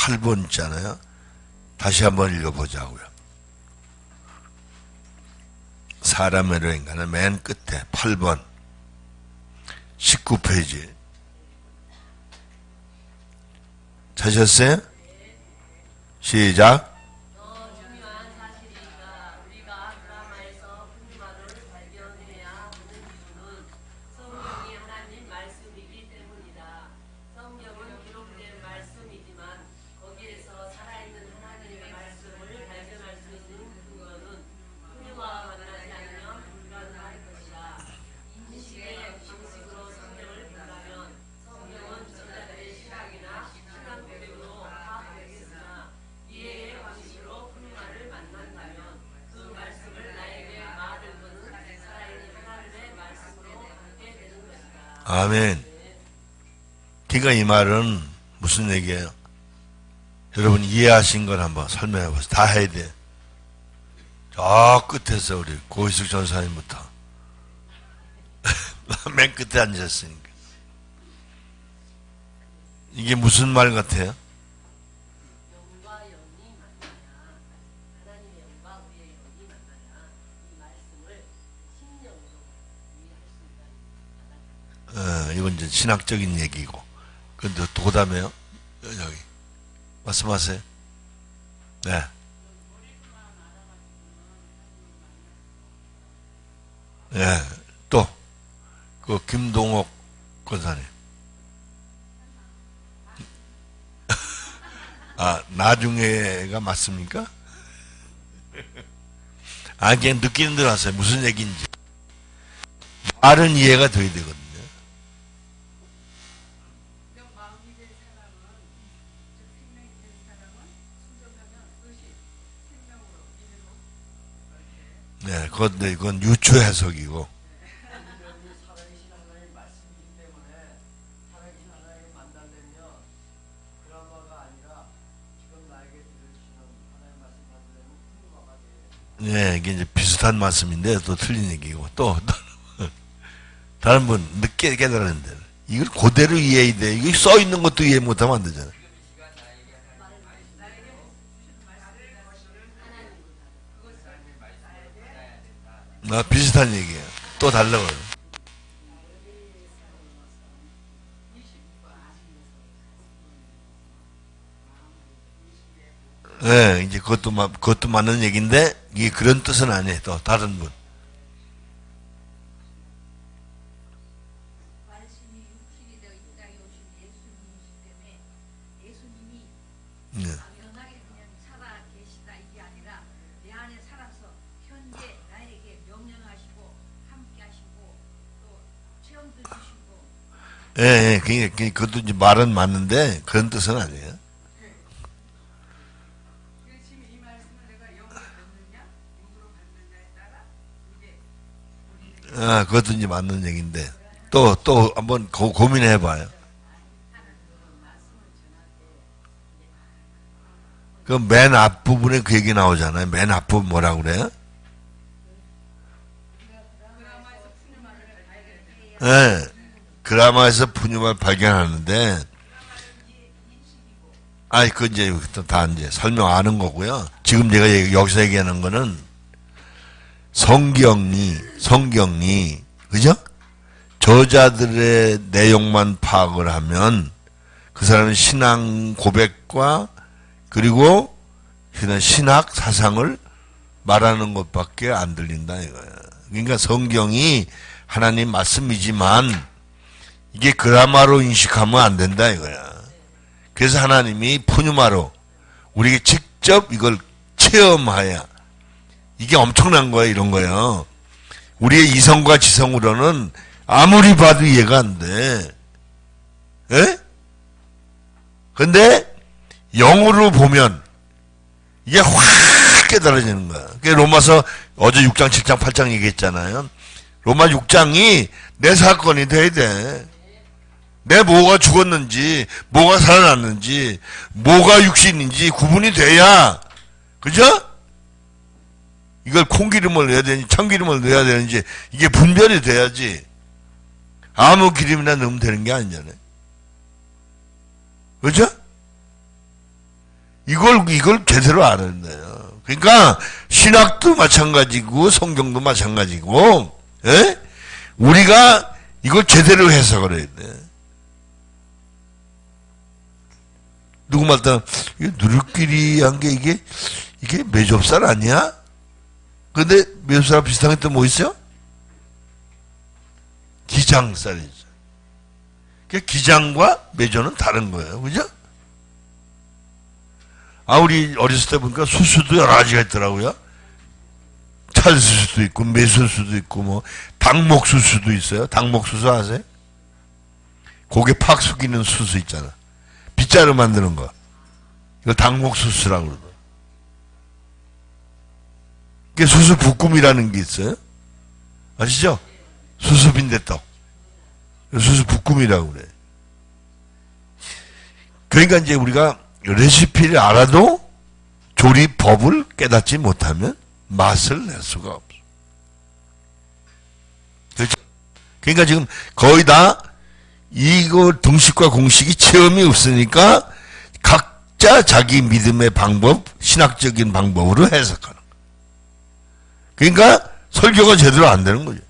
8번 있잖아요. 다시 한번 읽어보자고요. 사람의 인간은 맨 끝에 8번 19페이지 찾으셨어요? 시작. 더 중요한 사실이니까 우리가 드라마에서 푸뉴마를 발견해야 하는 이유는 성경이 하나님 말씀이기 때문이다. 성경은 기록된 말씀이지만 거기에서 살아있는 하나님의 말씀을 발견할 수 있는 근거는 푸뉴와 만나지 않으면 불가능할 것이다. 이 시대의 방식으로 성경을 본다면 성경은 저자들의 신학이나 신앙 고백으로 파악되겠으나 이해의 방식으로 푸뉴마를 만난다면 그 말씀을 나에게 말을 거는 살아있는 하나님의 말씀으로 받게 되는 것이다. 아멘. 그러니까 이 말은 무슨 얘기예요? 여러분 이해하신 걸 한번 설명해 보세요. 다 해야 돼. 저 끝에서 우리 고희숙 전사님부터 맨 끝에 앉았으니까. 이게 무슨 말 같아요? 영과 영이 만나야 하나님의 영과 우리의 영이 만나야 이 말씀을 심령으로 이해할 수 있다는 이건 이제 신학적인 얘기고. 근데 또 그다음에요? 여기 말씀하세요. 네. 네. 또 그 김동옥 권사님. 아, 나중에가 맞습니까? 아, 그냥 느끼는 대로 하세요. 무슨 얘기인지. 말은 이해가 돼야 되거든요. 네, 그건 유추 해석이고. 살아계신 하나님의 말씀이기 때문에 살아계신 하나님을 만나려면 드라마가 아니라 지금 나에게 들으시는 하나님의 말씀 받으려면 푸뉴마가 돼야 네, 이게 이제 비슷한 말씀인데 또 틀린 얘기고. 또 다른 분 늦게 깨달았는데 이걸 그대로 이해해야 돼. 이거 써 있는 것도 이해 못하면 안 되잖아. 나 비슷한 얘기야. 또 달라고. 네, 이제 그것도 맞는 얘기인데, 이게 그런 뜻은 아니에요. 또 다른 분. 말씀이 육신이 되어 이 땅에 오신 예수님이시기 때문에 예수님이 네. 당연하게 그냥 살아 계시다 이게 아니라 내 안에 살아서 현재 나에게 명령하시고 함께 하시고 또 체험도 주시고 예, 예, 그것도 이제 말은 맞는데, 그런 뜻은 아니에요. 지금 이 말씀을 내가 영으로 받느냐 육으로 받느냐에 따라 이제 아, 그것도 이제 맞는 얘기인데, 또 한번 고민해 봐요. 그 맨 앞부분에 그 얘기 나오잖아요. 맨 앞부분 뭐라고 그래요? 예. 드라마에서 푸뉴마를 발견하는데, 아이, 그 이제 다 이제 설명 아는 거고요. 지금 제가 여기서 얘기하는 거는 성경이, 그죠? 저자들의 내용만 파악을 하면 그 사람의 신앙 고백과 그리고 신학 사상을 말하는 것밖에 안 들린다 이거야. 그러니까 성경이 하나님 말씀이지만 이게 그라마로 인식하면 안 된다 이거야. 그래서 하나님이 푸뉴마로 우리에게 직접 이걸 체험하여 이게 엄청난 거야 이런 거예요. 우리의 이성과 지성으로는 아무리 봐도 이해가 안 돼. 예? 근데 영으로 보면 이게 확 깨달아지는 거야. 그게 로마서 어제 6장, 7장, 8장 얘기했잖아요. 로마 6장이 내 사건이 돼야 돼. 내 뭐가 죽었는지, 뭐가 살아났는지, 뭐가 육신인지 구분이 돼야, 그죠? 이걸 콩기름을 넣어야 되는지, 참기름을 넣어야 되는지, 이게 분별이 돼야지. 아무 기름이나 넣으면 되는 게 아니잖아요. 그죠? 이걸 제대로 안 한대요. 그러니까 신학도 마찬가지고 성경도 마찬가지고, 예? 우리가 이걸 제대로 해석을 해야 돼. 누구 말따 이게 누리끼리 한 게 이게 매좁살 아니야? 근데 매좁살 비슷한 게 또 뭐 있어요? 기장살이죠. 그러니까 기장과 매조는 다른 거예요. 그죠? 아, 우리 어렸을 때 보니까 수수도 여러 가지가 있더라고요. 찰수수도 있고, 매수수도 있고, 뭐, 닭목수수도 있어요. 닭목수수 아세요? 고개 팍 숙이는 수수 있잖아. 빗자루 만드는 거. 이거 닭목수수라고 그러더라고요. 그게 수수 볶음이라는 게 있어요. 아시죠? 수수 빈대떡. 수수 볶음이라고 그래. 그러니까 이제 우리가 레시피를 알아도 조리법을 깨닫지 못하면 맛을 낼 수가 없어. 그렇죠? 그러니까 지금 거의 다 이거 등식과 공식이 체험이 없으니까 각자 자기 믿음의 방법, 신학적인 방법으로 해석하는 거예요. 그러니까 설교가 제대로 안 되는 거죠.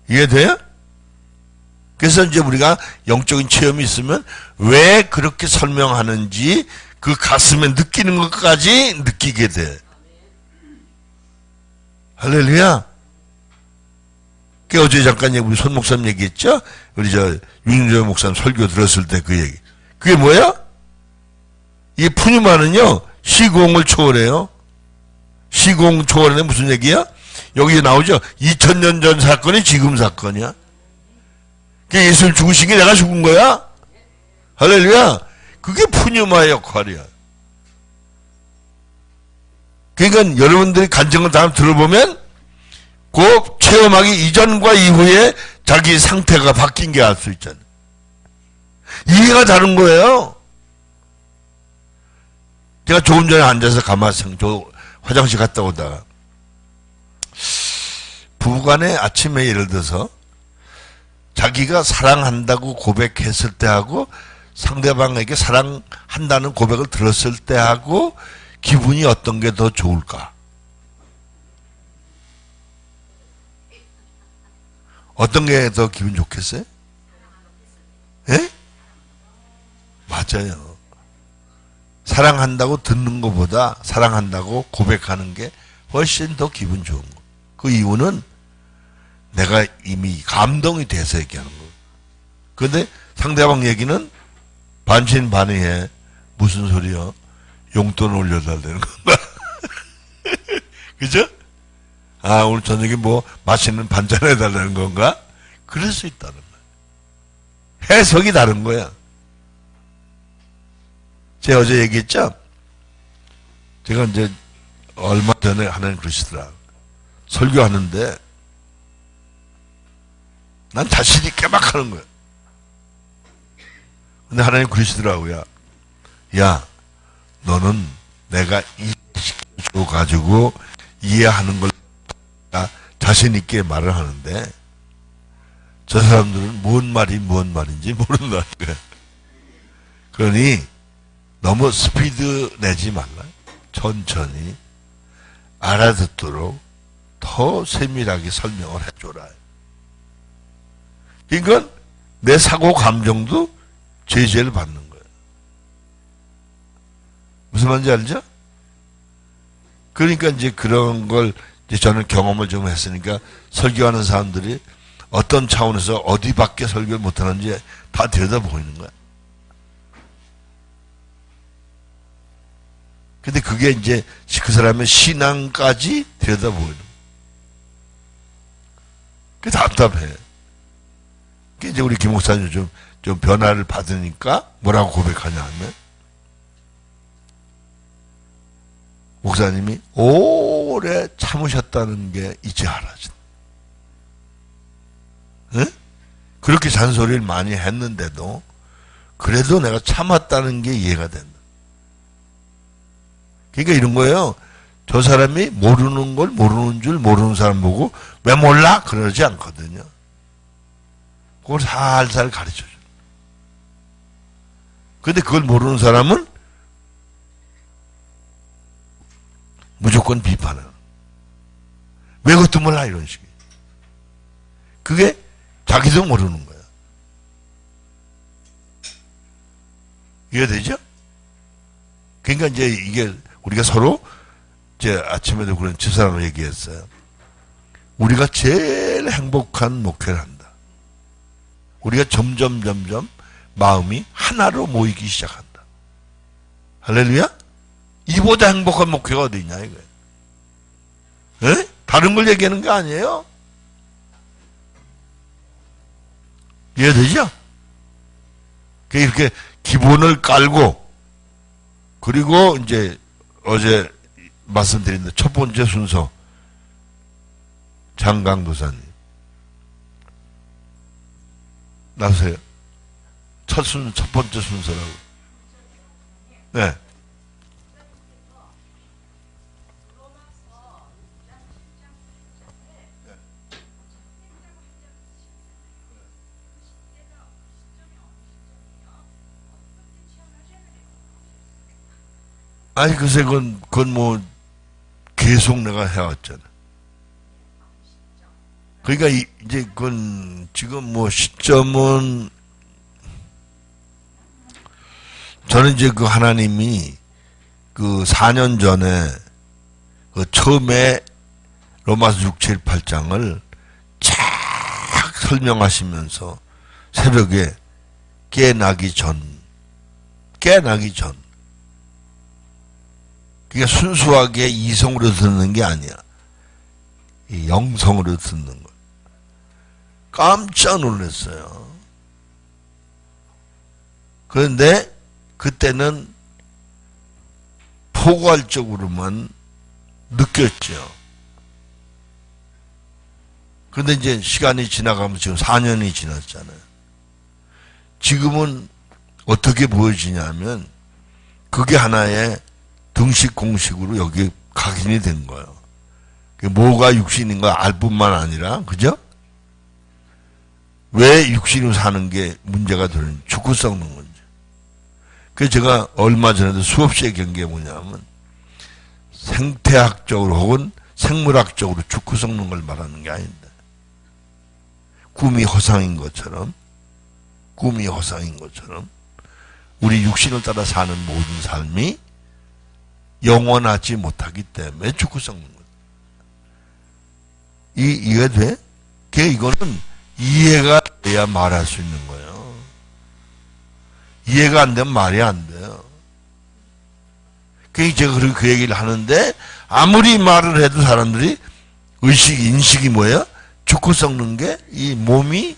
이해돼요? 그래서 이제 우리가 영적인 체험이 있으면 왜 그렇게 설명하는지 그 가슴에 느끼는 것까지 느끼게 돼. 할렐루야. 그 어제 잠깐 우리 손 목사님 얘기했죠? 우리 윤조 목사님 설교 들었을 때 그 얘기. 그게 뭐야? 이 푸뉴마는요, 시공을 초월해요. 시공 초월은 무슨 얘기야? 여기에 나오죠? 2000년 전 사건이 지금 사건이야. 예수님 죽으신 게 내가 죽은 거야? 할렐루야. 그게 푸뉴마의 역할이야. 그러니까 여러분들이 간증을 다 들어보면 그 체험하기 이전과 이후에 자기 상태가 바뀐 게 알 수 있잖아요. 이해가 다른 거예요. 제가 조금 전에 앉아서 가만히 화장실 갔다 오다가 부부간에 아침에 예를 들어서 자기가 사랑한다고 고백했을 때하고 상대방에게 사랑한다는 고백을 들었을 때하고 기분이 어떤 게 더 좋을까? 어떤 게 더 기분 좋겠어요? 예? 맞아요. 사랑한다고 듣는 것보다 사랑한다고 고백하는 게 훨씬 더 기분 좋은 거. 그 이유는 내가 이미 감동이 돼서 얘기하는 거예요. 그런데 상대방 얘기는 반신반의해. 무슨 소리야? 용돈 올려달라는 건가? 그죠? 아, 오늘 저녁에 뭐 맛있는 반찬 해달라는 건가? 그럴 수 있다는 거야. 해석이 다른 거야. 제가 어제 얘기했죠? 제가 이제 얼마 전에 하나님 그러시더라. 설교하는데 난 자신 있게 막 하는 거야. 근데 하나님 그러시더라고요. 야, 너는 내가 이해시켜가지고 이해하는 걸 자신 있게 말을 하는데 저 사람들은 뭔 말인지 모른다는 거야. 그러니 너무 스피드 내지 말라. 천천히 알아듣도록 더 세밀하게 설명을 해줘라. 그러니까 내 사고 감정도 제재를 받는 거예요. 무슨 말인지 알죠? 그러니까 이제 그런 걸 이제 저는 경험을 좀 했으니까 설교하는 사람들이 어떤 차원에서 어디밖에 설교를 못하는지 다 들여다보이는 거야. 근데 그게 이제 그 사람의 신앙까지 들여다보이는 거야. 그게 답답해. 그게 이제 우리 김 목사님 좀 변화를 받으니까 뭐라고 고백하냐 하면 목사님이 오래 참으셨다는 게 이제 알아진다. 응? 그렇게 잔소리를 많이 했는데도 그래도 내가 참았다는 게 이해가 된다. 그러니까 이런 거예요. 저 사람이 모르는 걸 모르는 줄 모르는 사람 보고 왜 몰라? 그러지 않거든요. 그걸 살살 가르쳐줘. 근데 그걸 모르는 사람은 무조건 비판을. 왜 그것도 몰라? 이런 식이에요. 그게 자기도 모르는 거야. 이해되죠? 그러니까 이제 이게 우리가 서로 이제 아침에도 그런 집사람을 얘기했어요. 우리가 제일 행복한 목회를 한다. 우리가 점점 마음이 하나로 모이기 시작한다. 할렐루야? 이보다 행복한 목회가 어디 있냐 이거예요. 에? 다른 걸 얘기하는 게 아니에요. 이해되죠? 이렇게 기본을 깔고, 그리고 이제 어제 말씀드린 첫 번째 순서 장강도사님 나오세요. 첫 번째 순서라고. 네. 아니, 글쎄, 그건 뭐, 계속 내가 해왔잖아. 그러니까, 이제, 그건, 지금 뭐, 시점은, 저는 이제 그 하나님이, 그 4년 전에, 그 처음에 로마서 6, 7, 8장을 쫙 설명하시면서, 새벽에 깨나기 전, 그게 순수하게 이성으로 듣는 게 아니야. 이 영성으로 듣는 거. 깜짝 놀랐어요. 그런데 그때는 포괄적으로만 느꼈죠. 그런데 이제 시간이 지나가면서 지금 4년이 지났잖아요. 지금은 어떻게 보여지냐면 그게 하나의 등식 공식으로 여기 각인이 된 거예요. 뭐가 육신인가 알 뿐만 아니라, 그죠? 왜 육신으로 사는 게 문제가 되는, 죽고 썩는 건지. 그래서 제가 얼마 전에도 수없이 얘기한 게 뭐냐면, 생태학적으로 혹은 생물학적으로 죽고 썩는 걸 말하는 게 아닌데, 꿈이 허상인 것처럼, 우리 육신을 따라 사는 모든 삶이 영원하지 못하기 때문에 죽고 썩는 거예요. 이해돼? 이거는 이해가 돼야 말할 수 있는 거예요. 이해가 안 되면 말이 안 돼요. 제가 그 얘기를 하는데, 아무리 말을 해도 사람들이 인식이 뭐예요? 죽고 썩는 게, 이 몸이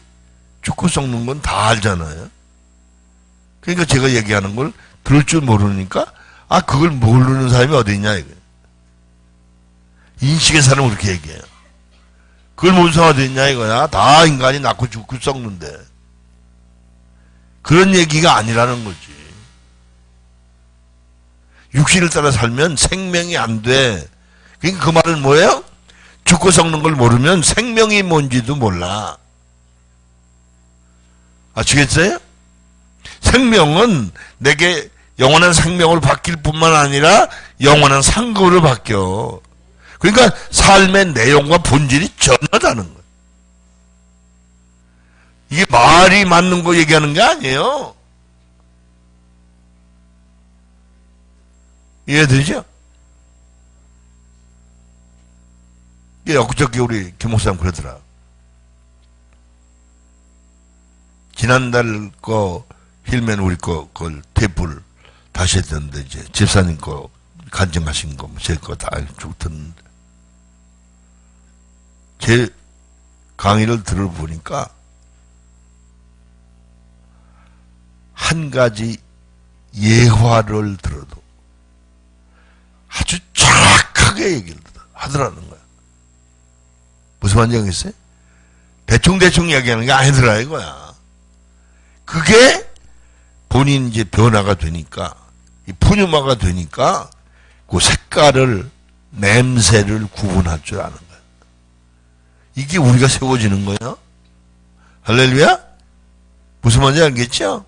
죽고 썩는 건 다 알잖아요. 그러니까 제가 얘기하는 걸 들을 줄 모르니까, 그걸 모르는 사람이 어디 있냐, 이거. 인식의 사람은 그렇게 얘기해요. 그걸 모르는 사람이 어디 있냐, 이거야. 다 인간이 낳고 죽고 썩는데. 그런 얘기가 아니라는 거지. 육신을 따라 살면 생명이 안 돼. 그러니까 그 말은 뭐예요? 죽고 썩는 걸 모르면 생명이 뭔지도 몰라. 아시겠어요? 생명은 내게 영원한 생명으로 바뀔 뿐만 아니라 영원한 상급으로 바뀌어. 그러니까 삶의 내용과 본질이 전혀 다른 거예요. 이게 말이 맞는 거 얘기하는 게 아니에요. 이해되죠? 엊그저께 우리 김 목사님 그러더라. 지난달 힐맨 우리 그걸 테이프를 다시 했는데, 이제 집사님 거 간증하신 거, 제 거 다 쭉 듣는데, 제 강의를 들어보니까 한 가지 예화를 들어도 아주 정확하게 얘기를 하더라는 거야. 무슨 말인지 알겠어요? 대충 얘기하는 게 아니더라 이거야. 그게 본인 이제 변화가 되니까, 이 푸뉴마가 되니까 그 색깔을, 냄새를 구분할 줄 아는 거야. 이게 우리가 세워지는 거야. 할렐루야? 무슨 말인지 알겠죠?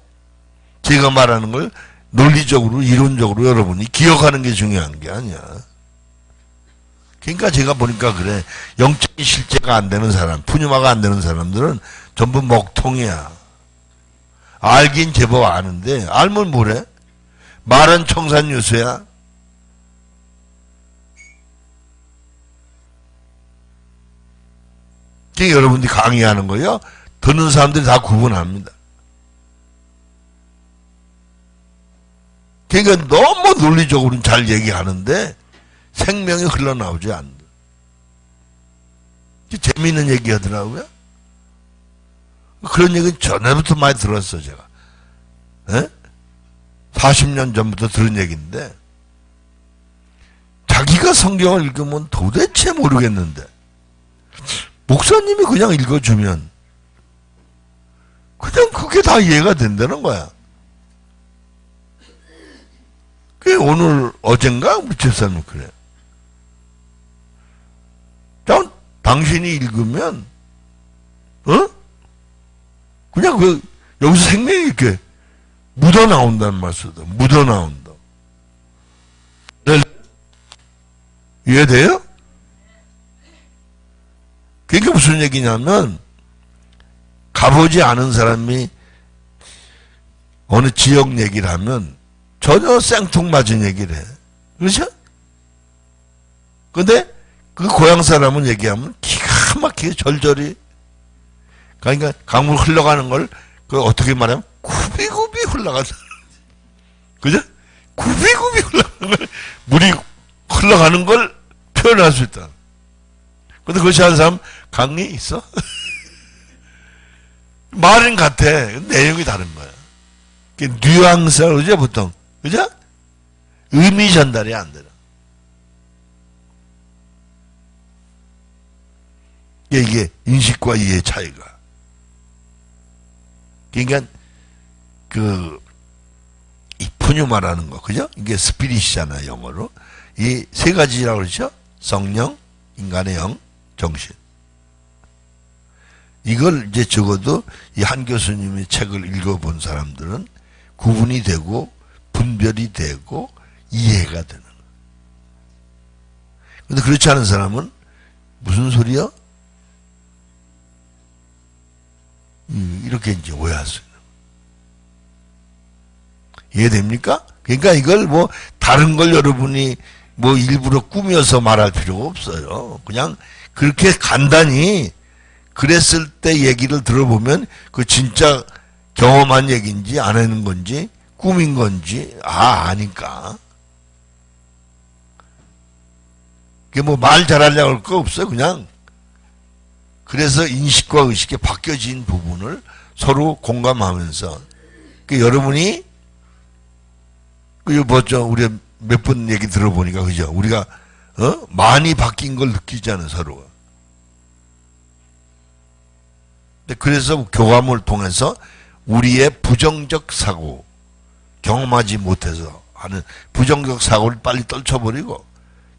제가 말하는 걸 논리적으로, 이론적으로 여러분이 기억하는 게 중요한 게 아니야. 그러니까 제가 보니까 그래. 영적인 실제가 안 되는 사람, 푸뉴마가 안 되는 사람들은 전부 먹통이야. 알긴 제법 아는데, 알면 뭐래? 말은 청산유수야. 그러니까 여러분들이 강의하는 거요, 듣는 사람들이 다 구분합니다. 그러니까 너무 논리적으로는 잘 얘기하는데 생명이 흘러나오지 않는다. 재미있는 얘기 하더라고요. 그런 얘기는 전에부터 많이 들었어, 제가. 에? 40년 전부터 들은 얘기인데, 자기가 성경을 읽으면 도대체 모르겠는데, 목사님이 그냥 읽어주면, 그냥 그게 다 이해가 된다는 거야. 그게 오늘, 어젠가? 우리 집사님 그래. 자, 당신이 읽으면, 그냥 여기서 생명이 이렇게 묻어 나온다는 말 쓰다. 묻어 나온다. 네. 이해돼요? 그게 무슨 얘기냐면, 가보지 않은 사람이 어느 지역 얘기를 하면 전혀 생뚱맞은 얘기를 해. 그렇죠? 근데 그 고향 사람은 얘기하면 기가 막히게 절절히, 그러니까 강물 흘러가는 걸 그 어떻게 말하면 구비구비 흘러간다. 그죠? 구비구비 흘러가는 걸, 물이 흘러가는 걸 표현할 수 있다. 근데 그것이 하는 사람 강이 있어? 말은 같아. 내용이 다른 거야. 뉘앙스라 그러죠, 보통. 그죠? 의미 전달이 안 되나. 이게 인식과 이해의 차이가. 그러니까 이 푸뉴마라는 거, 그죠? 이게 스피릿이잖아요, 영어로. 이 세 가지라고 그러죠? 성령, 인간의 영, 정신. 이걸 이제 적어도 이 한 교수님의 책을 읽어본 사람들은 구분이 되고 분별이 되고 이해가 되는 거예요. 근데 그렇지 않은 사람은 무슨 소리야? 이렇게 이제 오해할 수 있는 거예요. 이해됩니까? 그러니까 이걸 뭐 다른 걸 여러분이 뭐 일부러 꾸며서 말할 필요가 없어요. 그냥 그렇게 간단히 그랬을 때 얘기를 들어보면 그 진짜 경험한 얘기인지 안 하는 건지 꿈인 건지 아니까. 그게 뭐 말 잘하려고 할 거 없어요. 그냥 그래서 인식과 의식이 바뀌어진 부분을 서로 공감하면서 여러분이 뭐죠? 우리 몇 번 얘기 들어보니까 그죠? 우리가 많이 바뀐 걸 느끼잖아요, 서로가. 그래서 교감을 통해서 우리의 부정적 사고, 경험하지 못해서 하는 부정적 사고를 빨리 떨쳐버리고,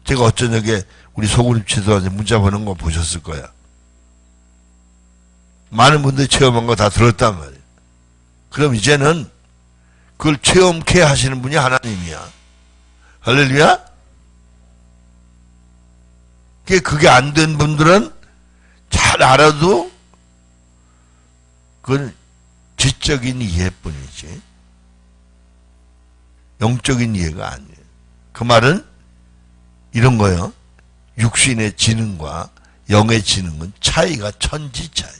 제가 어쩌녁에 우리 소그룹 지도한테 문자 보낸 거 보셨을 거야. 많은 분들이 체험한 거 다 들었단 말이에요. 그럼 이제는 그걸 체험케 하시는 분이 하나님이야. 할렐루야? 그게 안 된 분들은 잘 알아도 그건 지적인 이해뿐이지 영적인 이해가 아니에요. 그 말은 이런 거예요. 육신의 지능과 영의 지능은 차이가 천지 차이.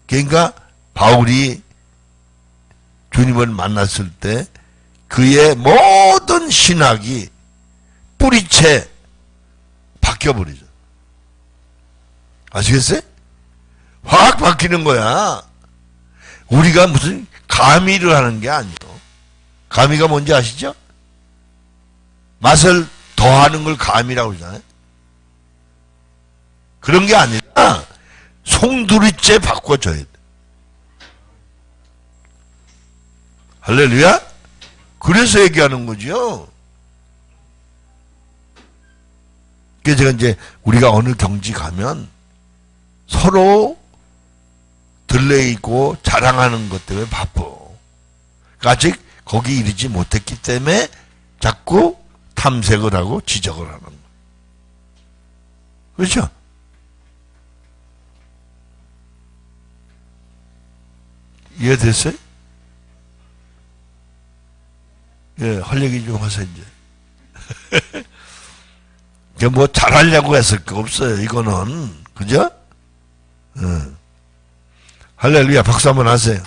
그러니까 바울이 주님을 만났을 때 그의 모든 신학이 뿌리채 바뀌어버리죠. 아시겠어요? 확 바뀌는 거야. 우리가 무슨 가미를 하는 게 아니고. 가미가 뭔지 아시죠? 맛을 더하는 걸 가미라고 그러잖아요. 그런 게 아니라 송두리째 바꿔줘야 돼. 할렐루야? 그래서 얘기하는 거죠. 그래서 제가 이제 우리가 어느 경지 가면 서로 들레이고 자랑하는 것 때문에 바빠. 아직 거기 이르지 못했기 때문에 자꾸 탐색을 하고 지적을 하는 거예요. 그렇죠? 이해됐어요? 예, 할 얘기 좀 하세요, 이제. 이게 뭐 잘하려고 했을 거 없어요, 이거는. 그죠? 할렐루야, 박수 한번 하세요.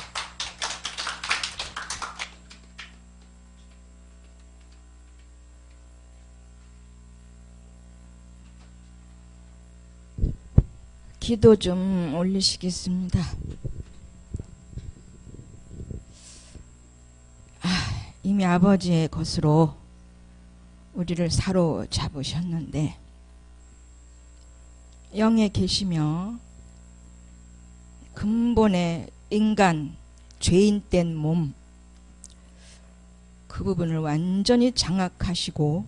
기도 좀 올리시겠습니다. 이미 아버지의 것으로 우리를 사로잡으셨는데 영에 계시며 근본의 인간 죄인된 몸 그 부분을 완전히 장악하시고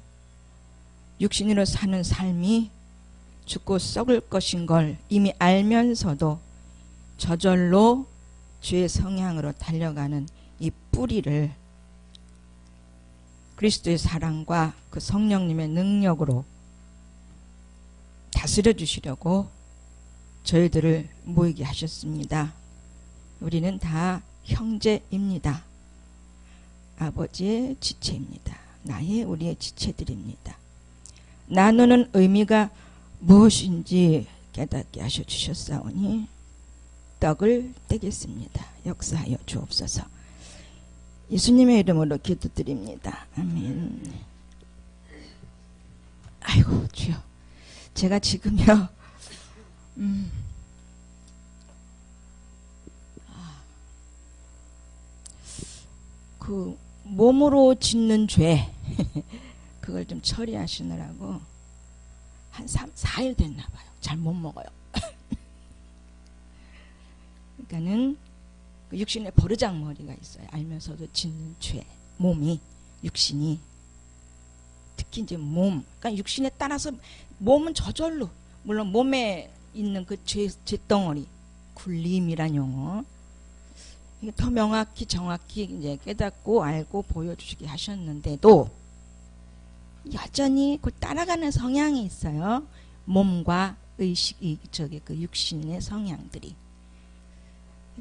육신으로 사는 삶이 죽고 썩을 것인 걸 이미 알면서도 저절로 죄의 성향으로 달려가는 이 뿌리를 그리스도의 사랑과 그 성령님의 능력으로 다스려 주시려고 저희들을 모이게 하셨습니다. 우리는 다 형제입니다. 아버지의 지체입니다. 우리의 지체들입니다. 나누는 의미가 무엇인지 깨닫게 하셔 주셨사오니 떡을 떼겠습니다. 역사하여 주옵소서. 예수님의 이름으로 기도드립니다. 아멘. 아이고 주여, 제가 지금요 그 몸으로 짓는 죄 그걸 좀 처리하시느라고 한 4일 됐나 봐요. 잘 못 먹어요. 그러니까는 그 육신에 버르장머리가 있어요. 알면서도 짓는 죄, 몸이, 육신이. 특히 이제 몸, 그러니까 육신에 따라서 몸은 저절로, 물론 몸에 있는 그 죄덩어리, 굴림이란 용어, 이게 더 명확히 정확히 이제 깨닫고 알고 보여주시게 하셨는데도 여전히 그 따라가는 성향이 있어요. 몸과 의식이 그 육신의 성향들이.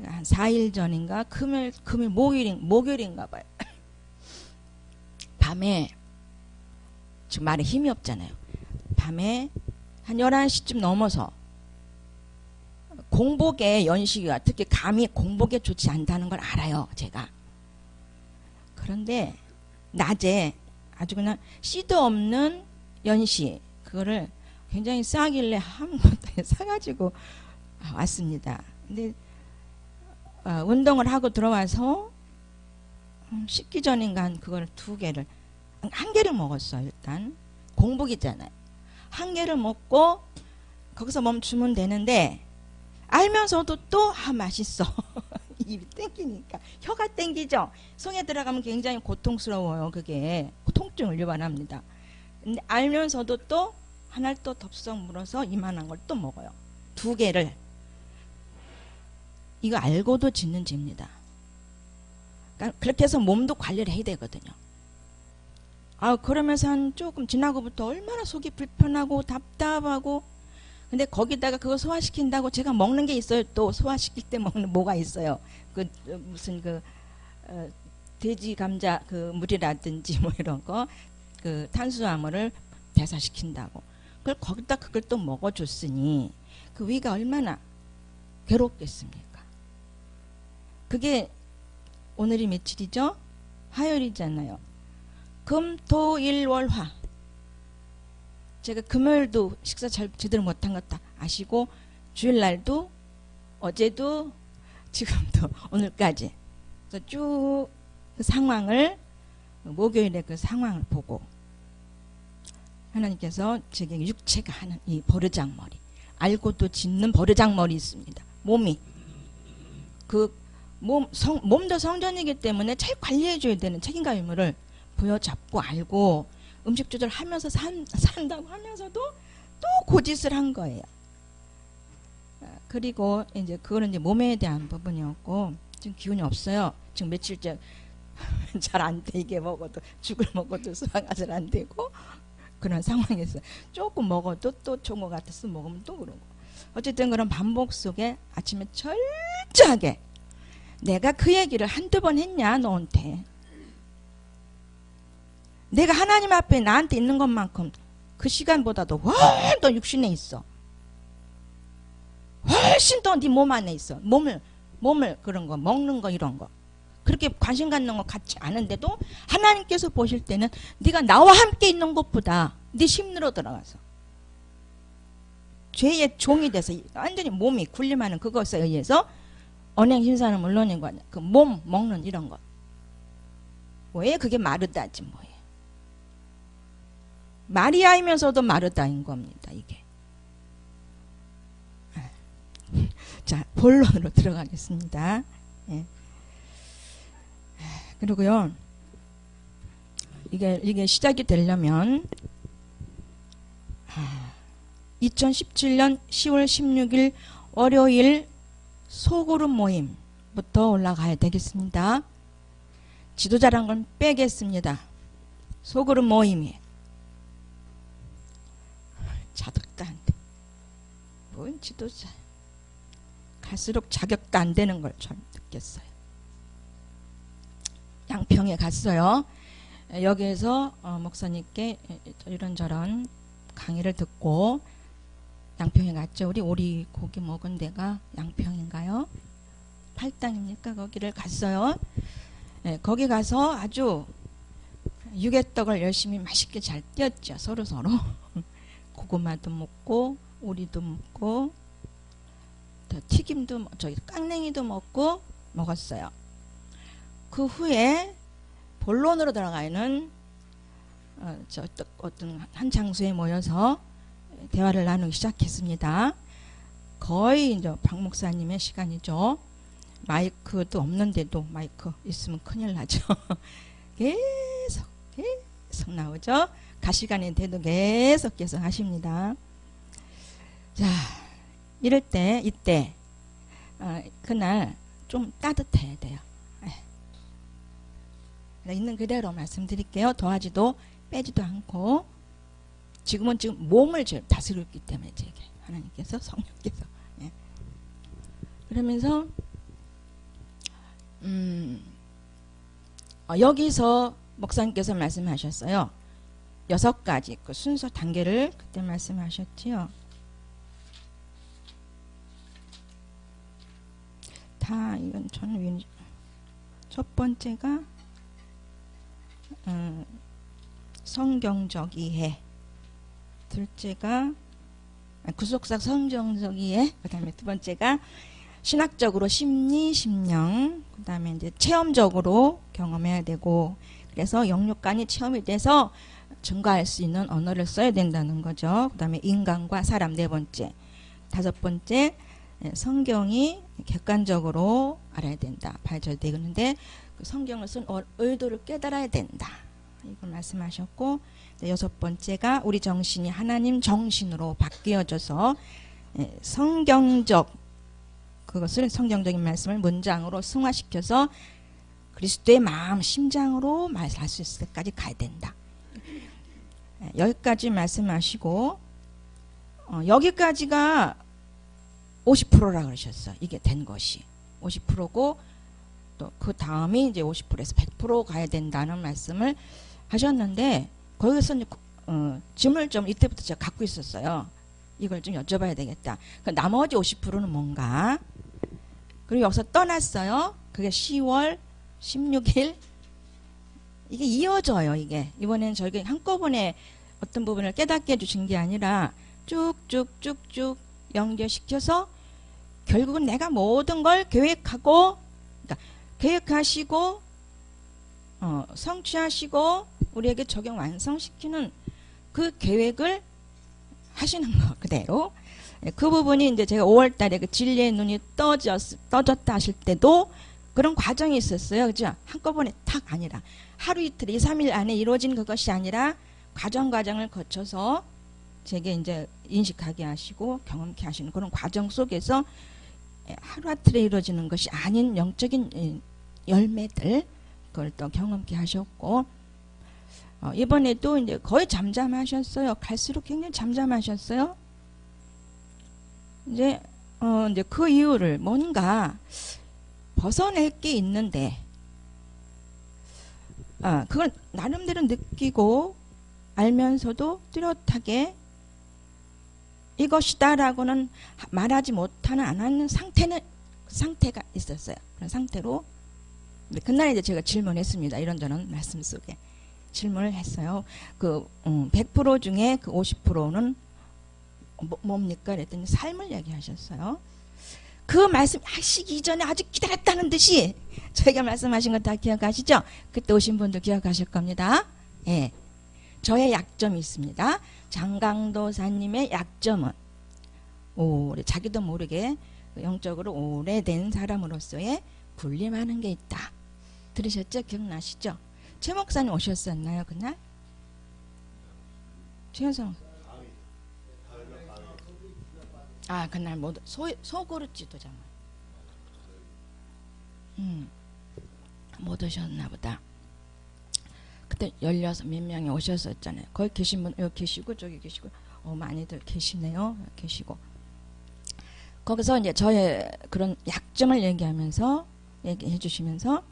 한 4일 전인가 금요일 목요일인가 봐요. 밤에 지금 말에 힘이 없잖아요. 밤에 한 11시쯤 넘어서 공복에 연식이가 특히 감이 공복에 좋지 않다는 걸 알아요. 제가. 그런데 낮에 아주 그냥 씨도 없는 연시 그거를 굉장히 싸길래 한 번에 사가지고 왔습니다. 근데 운동을 하고 들어와서 씻기 전인가 그걸 2개를 한 개를 먹었어요. 일단 공복이잖아요. 한 개를 먹고 거기서 멈추면 되는데 알면서도 또 맛있어. 입이 땡기니까 혀가 땡기죠. 속에 들어가면 굉장히 고통스러워요. 그게 통증을 유발합니다. 근데 알면서도 또 하나를 또 덥석 물어서 이만한 걸 또 먹어요. 2개를. 이거 알고도 짓는 죄입니다. 그러니까 그렇게 해서 몸도 관리를 해야 되거든요. 그러면서 한 조금 지나고부터 얼마나 속이 불편하고 답답하고, 근데 거기다가 그거 소화시킨다고 제가 먹는 게 있어요. 또 소화시킬 때 먹는 뭐가 있어요. 무슨 돼지 감자 물이라든지 뭐 이런 거, 탄수화물을 배사시킨다고. 그걸 거기다 그걸 또 먹어줬으니 그 위가 얼마나 괴롭겠습니까? 그게 오늘이 며칠이죠? 화요일이잖아요. 금, 토, 일, 월, 화. 제가 금요일도 식사 제대로 못한 것 다 아시고, 주일날도 어제도 지금도 오늘까지 쭉 그 상황을, 목요일에 그 상황을 보고 하나님께서 제게 육체가 하는 이 버르장머리, 알고도 짓는 버르장머리 있습니다. 몸이 몸도 성전이기 때문에 잘 관리해줘야 되는 책임과 의무를 부여잡고 알고 음식 조절하면서 산다고 하면서도 또 고짓을 한 거예요. 그리고 이제 그거는 이제 몸에 대한 부분이었고, 지금 기운이 없어요. 지금 며칠째 잘 안 돼. 이게 먹어도 죽을 먹어도 소화가 잘 안 되고 그런 상황에서 조금 먹어도 또 좋은 것 같아서 먹으면 또 그러고 어쨌든 그런 반복 속에 아침에 철저하게 내가 그 얘기를 한두 번 했냐 너한테. 내가 하나님 앞에 나한테 있는 것만큼 그 시간보다도 훨씬 더 육신에 있어. 훨씬 더 네 몸 안에 있어. 몸을 그런 거 먹는 거 이런 거 그렇게 관심 갖는 것 같지 않은데도 하나님께서 보실 때는 네가 나와 함께 있는 것보다 네 심리로 들어가서 죄의 종이 돼서 완전히 몸이 군림하는 그것에 의해서 언행 심사는 물론이고 그 몸 먹는 이런 거 왜 그게 마르다지 뭐예요. 마리아이면서도 마르다인 겁니다. 이게. 자, 본론으로 들어가겠습니다. 예. 그리고요, 이게 시작이 되려면 2017년 10월 16일 월요일 소그룹 모임부터 올라가야 되겠습니다. 지도자란 건 빼겠습니다. 소그룹 모임이 자격도 안 돼. 뭔 지도자. 갈수록 자격도 안 되는 걸 전 느꼈어요. 양평에 갔어요. 여기에서 목사님께 이런저런 강의를 듣고 양평에 갔죠. 우리 오리 고기 먹은 데가 양평인가요? 팔당입니까? 거기를 갔어요. 거기 가서 아주 유개떡을 열심히 맛있게 잘 띄었죠. 서로 고구마도 먹고 오리도 먹고 또 튀김도 깡냉이도 먹고 먹었어요. 그 후에 본론으로 들어가는 어떤 한 장소에 모여서 대화를 나누기 시작했습니다. 거의 이제 박 목사님의 시간이죠. 마이크도 없는데도 마이크 있으면 큰일 나죠. 계속 나오죠. 가시간이 돼도 계속 하십니다. 자, 이때 그날 좀 따뜻해야 돼요. 있는 그대로 말씀드릴게요. 더하지도 빼지도 않고 지금 몸을 다스렸기 때문에 제게 하나님께서 성령께서 그러면서 여기서 목사님께서 말씀하셨어요. 6가지 그 순서 단계를 그때 말씀하셨지요. 다 이건 저는 첫 번째가 성경적 이해, 둘째가 구속사 성경적 이해, 그 다음에 두 번째가 신학적으로 심리, 심령, 그 다음에 이제 체험적으로 경험해야 되고, 그래서 영육간이 체험이 돼서 증가할 수 있는 언어를 써야 된다는 거죠. 그 다음에 인간과 사람 네 번째, 다섯 번째 성경이 객관적으로 알아야 된다, 봐줘야 되는데 그 성경을 쓴 의도를 깨달아야 된다. 이걸 말씀하셨고, 여섯 번째가 우리 정신이 하나님 정신으로 바뀌어져서 성경적 그것을 성경적인 말씀을 문장으로 승화시켜서 그리스도의 마음 심장으로 말할 수 있을 때까지 가야 된다. 여기까지 말씀하시고 여기까지가 50%라 그러셨어. 이게 된 것이 50%고 또 그 다음이 이제 50%에서 100% 가야 된다는 말씀을 하셨는데 거기서 이제 짐을 좀 이때부터 제가 갖고 있었어요. 이걸 좀 여쭤봐야 되겠다. 그 나머지 50%는 뭔가? 그리고 여기서 떠났어요. 그게 10월 16일. 이게 이어져요. 이게 이번에는 저희가 한꺼번에 어떤 부분을 깨닫게 해주신 게 아니라 쭉쭉쭉쭉 연결시켜서 결국은 내가 모든 걸 계획하고, 그러니까 계획하시고 성취하시고 우리에게 적용 완성시키는 그 계획을 하시는 거 그대로. 그 부분이 이제 제가 5월달에 그 진리의 눈이 떠졌다 하실 때도 그런 과정이 있었어요. 그죠? 한꺼번에 탁 아니라 하루 이틀 2, 3일 안에 이루어진 그것이 아니라 과정을 거쳐서 제게 이제 인식하게 하시고 경험케 하시는 그런 과정 속에서 하루아틀에 이루어지는 것이 아닌 영적인 열매들, 그걸 또 경험케 하셨고, 이번에도 이제 거의 잠잠하셨어요. 갈수록 굉장히 잠잠하셨어요. 이제 그 이유를 뭔가 벗어낼 게 있는데, 그걸 나름대로 느끼고 알면서도 뚜렷하게 이것이다라고는 말하지 못하는 안 하는 상태가 있었어요. 그런 상태로 그날 이제 제가 질문했습니다. 이런저런 말씀 속에 질문을 했어요. 그 100% 중에 그 50%는 뭡니까? 그랬더니 삶을 얘기하셨어요. 그 말씀 하시기 이전에 아주 기다렸다는 듯이 저희가 말씀하신 거 다 기억하시죠? 그때 오신 분들 기억하실 겁니다. 예. 저의 약점이 있습니다. 장강도사님의 약점은 자기도 모르게 영적으로 오래된 사람으로서의 군림하는 게 있다. 들으셨죠? 기억나시죠? 최 목사님 오셨었나요 그날? 최현성. 그날 소그릇 지도자만 못 오셨나 보다. 그때 16 몇 명이 오셨었잖아요. 거기 계신 분 여기 계시고 저기 계시고 많이들 계시네요. 계시고 거기서 이제 저의 그런 약점을 얘기하면서 얘기해 주시면서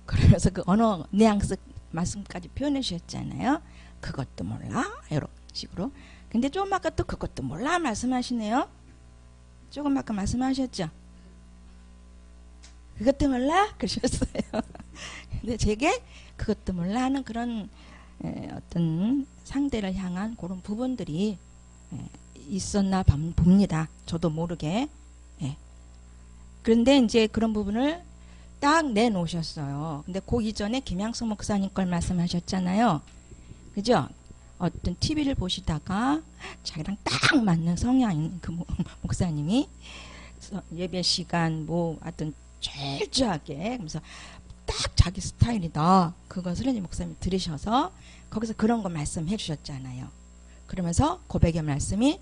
그러면서 그 언어 뉘앙스 말씀까지 표현해 주셨잖아요. 그것도 몰라 이런 식으로. 근데 조금 아까 또 그것도 몰라 말씀하시네요. 조금 아까 말씀하셨죠. 그것도 몰라 그러셨어요. 근데 제게 그것도 몰라 하는 그런 어떤 상대를 향한 그런 부분들이 있었나 봅니다. 저도 모르게. 그런데 이제 그런 부분을 딱 내놓으셨어요. 근데 그 이전에 김양수 목사님 걸 말씀하셨잖아요. 그죠? 어떤 TV를 보시다가 자기랑 딱 맞는 성향인 그 목사님이 예배 시간 하여튼 철저하게 그러면서 딱 자기 스타일이다. 그것을 이제 목사님이 들으셔서 거기서 그런 거 말씀해 주셨잖아요. 그러면서 고백의 말씀이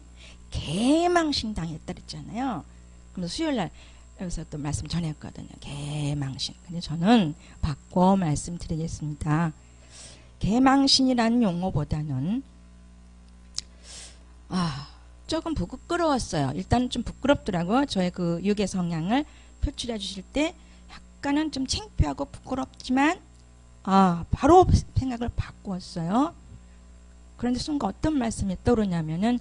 개망신당했다 그랬잖아요. 그러면서 수요일날 여기서 또 말씀 전했거든요. 개망신. 근데 저는 바꿔 말씀드리겠습니다. 개망신이라는 용어보다는 조금 부끄러웠어요. 일단 좀 부끄럽더라고요. 저의 그 유괴 성향을 표출해 주실 때 약간은 좀 창피하고 부끄럽지만 바로 생각을 바꾸었어요. 그런데 순간 어떤 말씀이 떠오르냐면은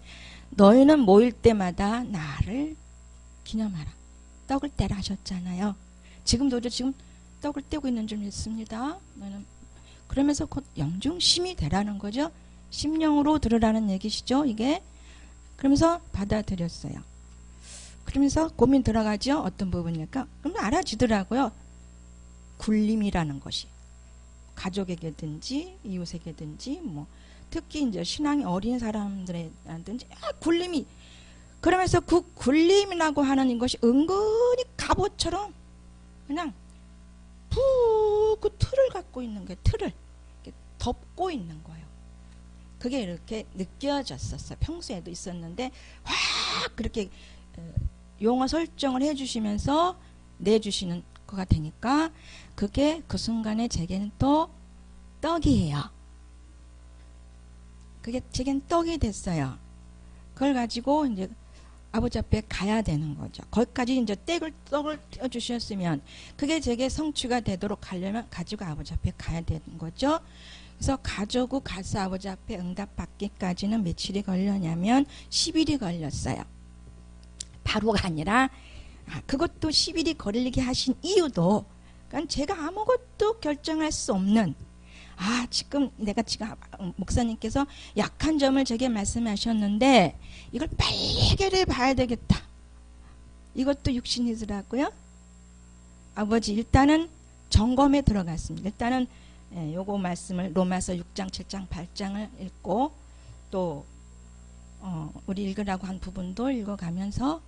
너희는 모일 때마다 나를 기념하라. 떡을 떼라 하셨잖아요. 지금도 지금 떡을 떼고 있는 줄 믿습니다. 너는 그러면서 곧 영중심이 되라는 거죠. 심령으로 들으라는 얘기시죠. 이게. 그러면서 받아들였어요. 그러면서 고민 들어가죠. 어떤 부분일까? 그럼 알아지더라고요. 굴림이라는 것이 가족에게든지 이웃에게든지 특히 이제 신앙이 어린 사람들에든지 굴림이 그러면서 그 굴림이라고 하는 것이 은근히 갑옷처럼 그냥 그 틀을 갖고 있는 게 틀을 이렇게 덮고 있는 거예요. 그게 이렇게 느껴졌었어요. 평소에도 있었는데 확 그렇게 용어 설정을 해주시면서 내주시는 거가 되니까 그게 그 순간에 제게는 또 떡이에요. 그게 제겐 떡이 됐어요. 그걸 가지고 이제 아버지 앞에 가야 되는 거죠. 거기까지 이제 떡을 떼어주셨으면 그게 제게 성취가 되도록 가려면 가지고 아버지 앞에 가야 되는 거죠. 그래서 가지고 가서 아버지 앞에 응답받기까지는 며칠이 걸렸냐면 10일이 걸렸어요. 바로가 아니라 그것도 10일이 걸리게 하신 이유도 그러니까 제가 아무것도 결정할 수 없는 지금 목사님께서 약한 점을 제게 말씀하셨는데 이걸 빨리 해결해 봐야 되겠다. 이것도 육신이더라고요. 아버지 일단은 점검에 들어갔습니다. 일단은 요거 말씀을 로마서 6장, 7장, 8장을 읽고 또 우리 읽으라고 한 부분도 읽어가면서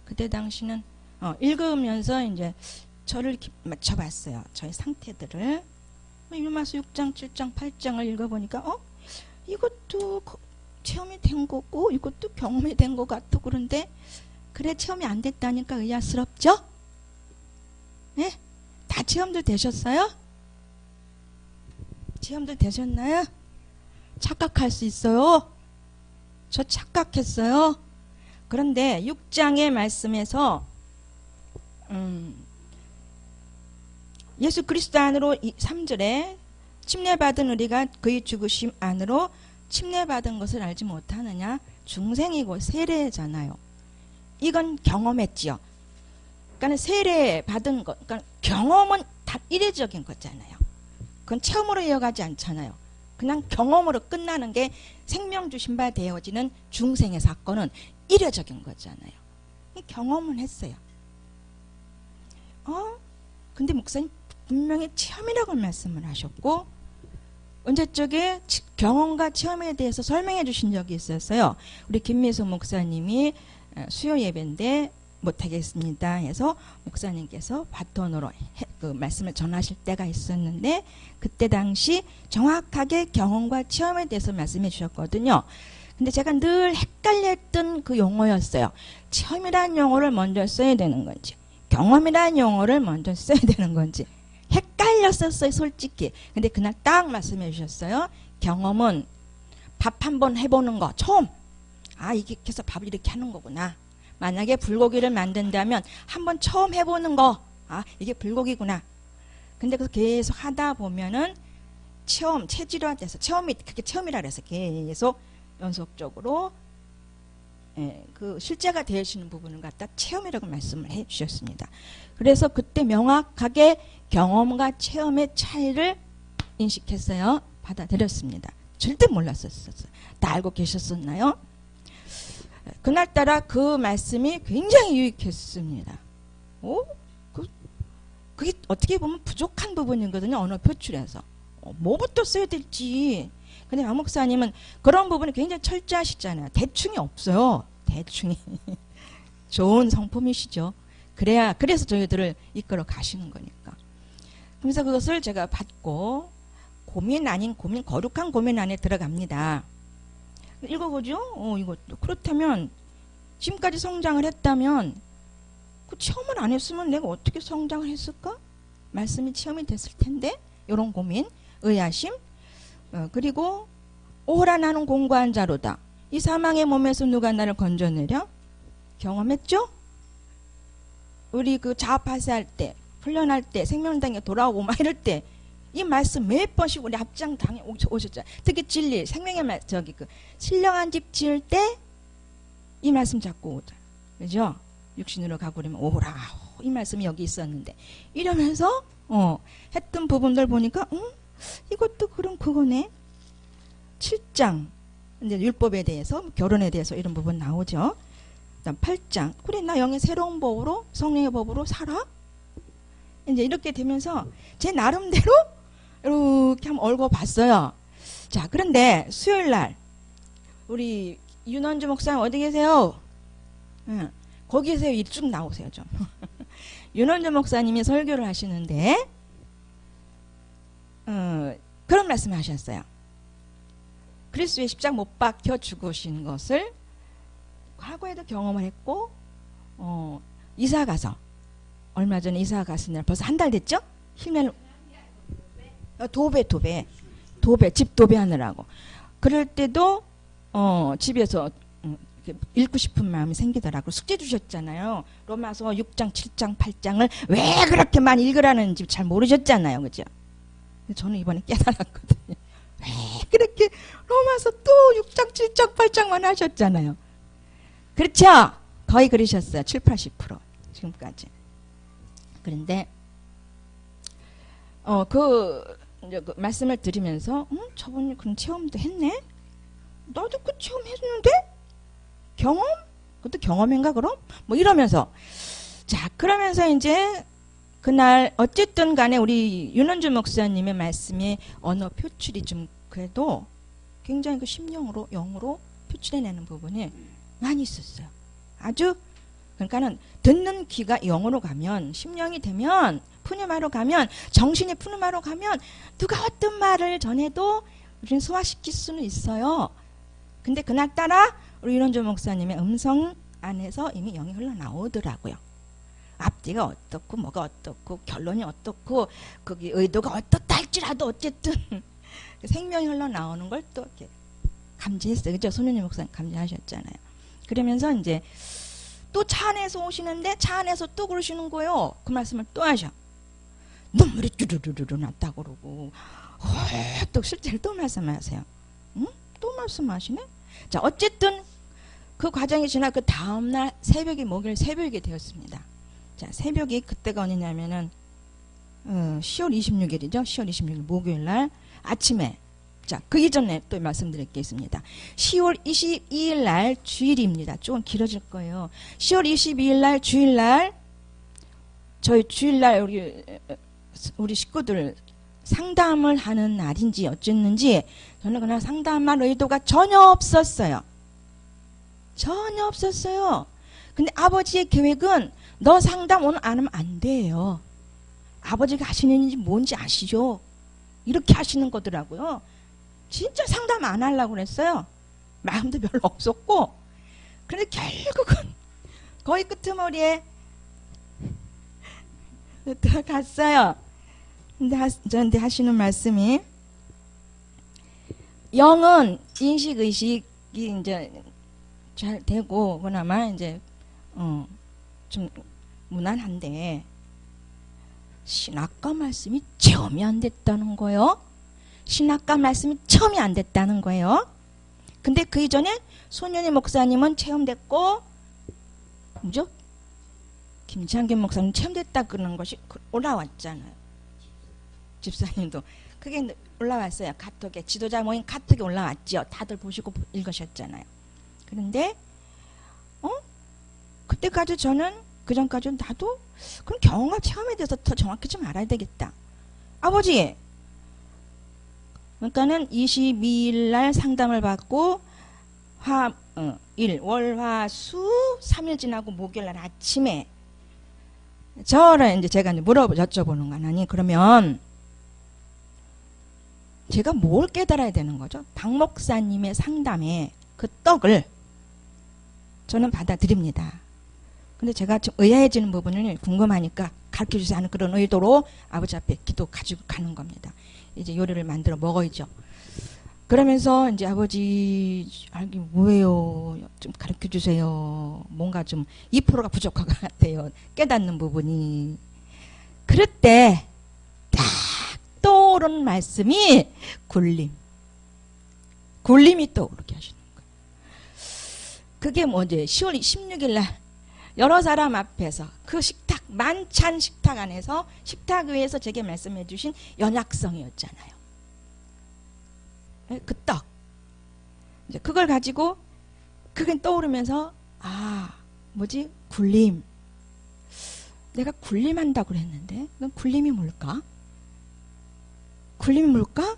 그때 당시는 읽으면서 이제 저를 맞춰봤어요. 저의 상태들을. 로마서 6장, 7장, 8장을 읽어보니까 이것도 체험이 된 거고 이것도 경험이 된 것 같고 그런데 그래 체험이 안 됐다니까 의아스럽죠? 네? 다 체험들 되셨어요? 체험들 되셨나요? 착각할 수 있어요. 저 착각했어요. 그런데 6장의 말씀에서 예수 그리스도 안으로 3절에 침례받은 우리가 그의 죽으심 안으로 침례받은 것을 알지 못하느냐. 중생이고 세례잖아요. 이건 경험했지요. 그러니까 세례받은 것, 그러니까 경험은 다 이례적인 거잖아요. 그건 체험으로 이어가지 않잖아요. 그냥 경험으로 끝나는 게 생명 주신 바 되어지는 중생의 사건은 이례적인 거잖아요. 경험은 했어요. 근데 목사님 분명히 체험이라고 말씀을 하셨고, 언제적에 경험과 체험에 대해서 설명해 주신 적이 있었어요. 우리 김미수 목사님이 수요 예배인데 못하겠습니다 해서 목사님께서 바톤으로 그 말씀을 전하실 때가 있었는데, 그때 당시 정확하게 경험과 체험에 대해서 말씀해 주셨거든요. 근데 제가 늘 헷갈렸던 그 용어였어요. 체험이라는 용어를 먼저 써야 되는 건지, 경험이라는 용어를 먼저 써야 되는 건지 헷갈렸었어요, 솔직히. 근데 그날 딱 말씀해 주셨어요. 경험은 밥 한번 해보는 거, 처음. 이게 해서 밥을 이렇게 하는 거구나. 만약에 불고기를 만든다면 한번 처음 해보는 거, 이게 불고기구나. 근데 그 계속 하다 보면은 체험, 체질화돼서 체험이, 그게 체험이라 그래서 계속 연속적으로 그 실제가 되시는 부분을 갖다 체험이라고 말씀을 해 주셨습니다. 그래서 그때 명확하게 경험과 체험의 차이를 인식했어요. 받아들였습니다. 절대 몰랐었어요. 다 알고 계셨었나요? 그날따라 그 말씀이 굉장히 유익했습니다. 그게 어떻게 보면 부족한 부분이거든요. 언어 표출에서. 뭐부터 써야 될지. 근데 박 목사님은 그런 부분이 굉장히 철저하시잖아요. 대충이 없어요. 대충이. 좋은 성품이시죠. 그래서 저희들을 이끌어 가시는 거니까. 그래서 그것을 제가 받고 고민 아닌 고민, 거룩한 고민 안에 들어갑니다. 읽어보죠. 이것도. 그렇다면 지금까지 성장을 했다면 그 체험을 안 했으면 내가 어떻게 성장을 했을까? 말씀이 체험이 됐을 텐데. 이런 고민, 의아심. 그리고 오호라 나는 공고한 자로다. 이 사망의 몸에서 누가 나를 건져내려? 경험했죠? 우리 그 자아파쇄할 때, 훈련할 때, 생명당에 돌아오고 막 이럴 때 이 말씀 몇 번씩 우리 앞장 당해 오셨잖아요. 특히 진리, 생명의 말, 그 신령한 집 지을 때 이 말씀 잡고 오자. 그죠? 육신으로 가버리면 오호라. 이 말씀이 여기 있었는데. 이러면서 했던 부분들 보니까 이것도 그럼 그거네. 7장 이제 율법에 대해서, 결혼에 대해서 이런 부분 나오죠. 그다음 8장. 그래, 나 영의 새로운 법으로, 성령의 법으로 살아? 이제 이렇게 되면서 제 나름대로 이렇게 한번 얽어봤어요. 자, 그런데 수요일 날 우리 윤원주 목사님 어디 계세요? 거기에서 쭉 나오세요, 좀. 윤원주 목사님이 설교를 하시는데 그런 말씀을 하셨어요. 그리스도의 십자가 못 박혀 죽으신 것을 과거에도 경험을 했고, 이사 가서, 얼마 전에 이사 갔으니 벌써 한 달 됐죠? 힘을, 도배, 집 도배하느라고. 그럴 때도, 집에서, 읽고 싶은 마음이 생기더라고. 숙제 주셨잖아요. 로마서 6장, 7장, 8장을 왜 그렇게 많이 읽으라는지 잘 모르셨잖아요. 그죠? 저는 이번에 깨달았거든요. 왜 그렇게 로마서 또 6장, 7장, 8장만 하셨잖아요. 그렇죠? 거의 그러셨어요. 7, 80% 지금까지. 그런데 이제 그 말씀을 들으면서 저번에 그런 체험도 했네? 나도 그 체험 했는데? 경험? 그것도 경험인가 그럼? 뭐 이러면서, 자, 그러면서 이제 그날 어쨌든 간에 우리 윤원주 목사님의 말씀이 언어 표출이 좀 그래도 굉장히 그 심령으로, 영으로 표출해내는 부분이 많이 있었어요. 아주, 그러니까는 듣는 귀가 영으로 가면, 심령이 되면, 푸념하러 가면, 정신이 푸념하러 가면 누가 어떤 말을 전해도 우리는 소화시킬 수는 있어요. 근데 그날따라 우리 윤원주 목사님의 음성 안에서 이미 영이 흘러나오더라고요. 앞뒤가 어떻고 뭐가 어떻고 결론이 어떻고 거기 의도가 어떻다 할지라도 어쨌든 생명이 흘러나오는 걸 또 이렇게 감지했어요. 그죠? 손윤희 목사님 감지하셨잖아요. 그러면서 이제 또 차 안에서 오시는데 차 안에서 또 그러시는 거예요. 그 말씀을 또 하셔. 눈물이 쭈르르르 났다고 그러고 또 실제로 또 말씀하세요. 응? 또 말씀하시네? 자, 어쨌든 그 과정이 지나 그 다음날 새벽이 목요일 새벽이 되었습니다. 자, 새벽이 그때가 어디냐면은 10월 26일이죠. 10월 26일 목요일 날 아침에, 자, 그 이전에 또 말씀드릴 게 있습니다. 10월 22일 날 주일입니다. 조금 길어질 거예요. 10월 22일 날 주일 날 저희 주일 날 우리 식구들 상담을 하는 날인지 어쨌는지 저는 그날 상담할 의도가 전혀 없었어요. 전혀 없었어요. 근데 아버지의 계획은 너 상담 오늘 안 하면 안 돼요. 아버지가 하시는 일이 뭔지 아시죠? 이렇게 하시는 거더라고요. 진짜 상담 안 하려고 그랬어요. 마음도 별로 없었고. 그런데 결국은 거의 끄트머리에 들어갔어요. 근데 저한테 하시는 말씀이 영은 인식 의식이 이제 잘 되고 그나마 이제 좀 무난한데 신학과 말씀이 체험이 안 됐다는 거예요. 신학과 말씀이 체험이 안 됐다는 거예요. 근데 그 이전에 손윤희 목사님은 체험됐고 뭐죠? 김창균 목사님 체험됐다 그러는 것이 올라왔잖아요. 집사님도 그게 올라왔어요. 카톡에 지도자 모임 카톡에 올라왔죠. 다들 보시고 읽으셨잖아요. 그런데 그때까지 저는 그전까지는 나도 그럼 경험과 체험에 대해서 더 정확히 좀 알아야 되겠다. 아버지 그러니까는 22일 날 상담을 받고 월, 화, 수 3일 지나고 목요일 날 아침에 저를 이제 제가 이제 여쭤보는 건 아니 그러면 제가 뭘 깨달아야 되는 거죠? 박 목사님의 상담에 그 떡을 저는 받아들입니다. 근데 제가 좀 의아해지는 부분을 궁금하니까 가르쳐주지 않은 그런 의도로 아버지 앞에 기도 가지고 가는 겁니다. 이제 요리를 만들어 먹어야죠. 그러면서 이제 아버지 알기 뭐예요? 좀 가르쳐주세요. 뭔가 좀 2%가 부족한 것 같아요. 깨닫는 부분이. 그럴 때 딱 떠오른 말씀이 굴림이 떠오르게 하시는 거예요. 그게 뭐지? 10월 16일 날 여러 사람 앞에서 그 식탁 만찬 식탁 안에서 식탁 위에서 제게 말씀해 주신 연약성이었잖아요. 그 떡 이제 그걸 가지고 그게 떠오르면서 뭐지? 굴림. 내가 굴림한다고 그랬는데 그럼 굴림이 뭘까? 굴림이 뭘까?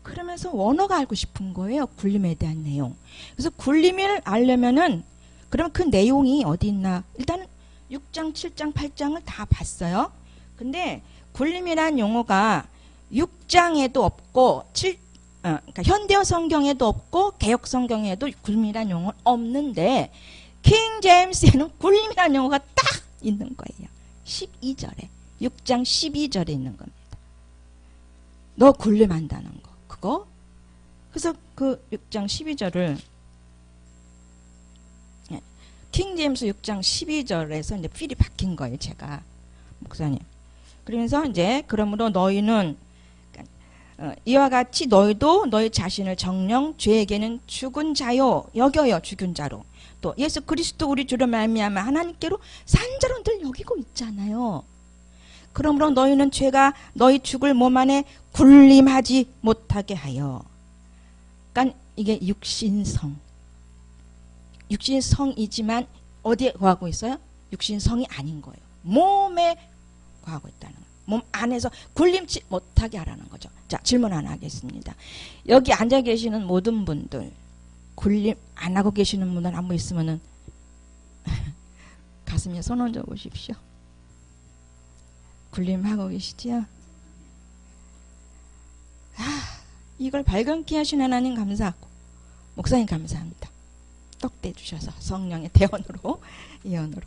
그러면서 원어가 알고 싶은 거예요. 굴림에 대한 내용. 그래서 굴림을 알려면은 그럼 그 내용이 어디 있나? 일단은 6장, 7장, 8장을 다 봤어요. 근데 굴림이란 용어가 6장에도 없고 그러니까 현대어 성경에도 없고 개역 성경에도 굴림이란 용어 없는데 킹 제임스에는 굴림이란 용어가 딱 있는 거예요. 12절에 6장 12절에 있는 겁니다. 너 굴림한다는 거 그거. 그래서 그 6장 12절을 킹 제임스 6장 12절에서 이제 필이 박힌 거예요, 제가. 목사님. 그러면서 이제 그러므로 너희는 이와 같이 너희도 너희 자신을 정령 죄에게는 죽은 자요 여겨요. 죽은 자로. 또 예수 그리스도 우리 주로 말미암아 하나님께로 산 자로 늘 여기고 있잖아요. 그러므로 너희는 죄가 너희 죽을 몸 안에 굴림하지 못하게 하여. 그러니까 이게 육신성이지만 어디에 거하고 있어요? 육신성이 아닌 거예요. 몸에 거하고 있다는 거예요. 몸 안에서 굴림치 못하게 하라는 거죠. 자, 질문 하나 하겠습니다. 여기 앉아 계시는 모든 분들 굴림 안 하고 계시는 분들 한 분 있으면은 가슴에 손 얹어 보십시오. 굴림하고 계시지요? 이걸 발견케 하신 하나님 감사하고 목사님 감사합니다. 떡 떼주셔서 성령의 대원으로 예언으로.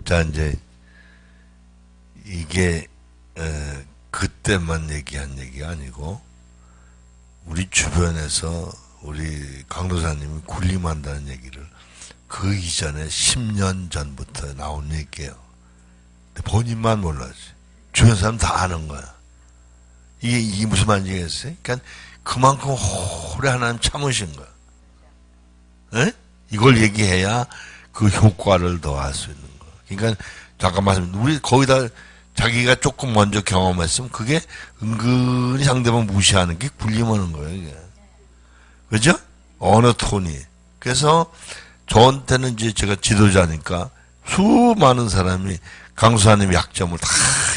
자, 이제, 이게, 그때만 얘기한 얘기가 아니고, 우리 주변에서 우리 강도사님이 군림한다는 얘기를 그 이전에 10년 전부터 나온 얘기예요. 근데 본인만 몰랐지. 주변 사람 다 아는 거야. 이게 무슨 말인지 겠어요? 그러니까 그만큼 오래 하나님 참으신 거야. 에? 이걸 얘기해야 그 효과를 더 할 수 있는 거야. 그러니까 잠깐 말씀, 우리 거기다 자기가 조금 먼저 경험했으면 그게 은근히 상대방 무시하는 게 군림하는 거예요, 이게. 그죠? 어느 톤이. 그래서 저한테는 이제 제가 지도자니까 수많은 사람이 강수사님 약점을 다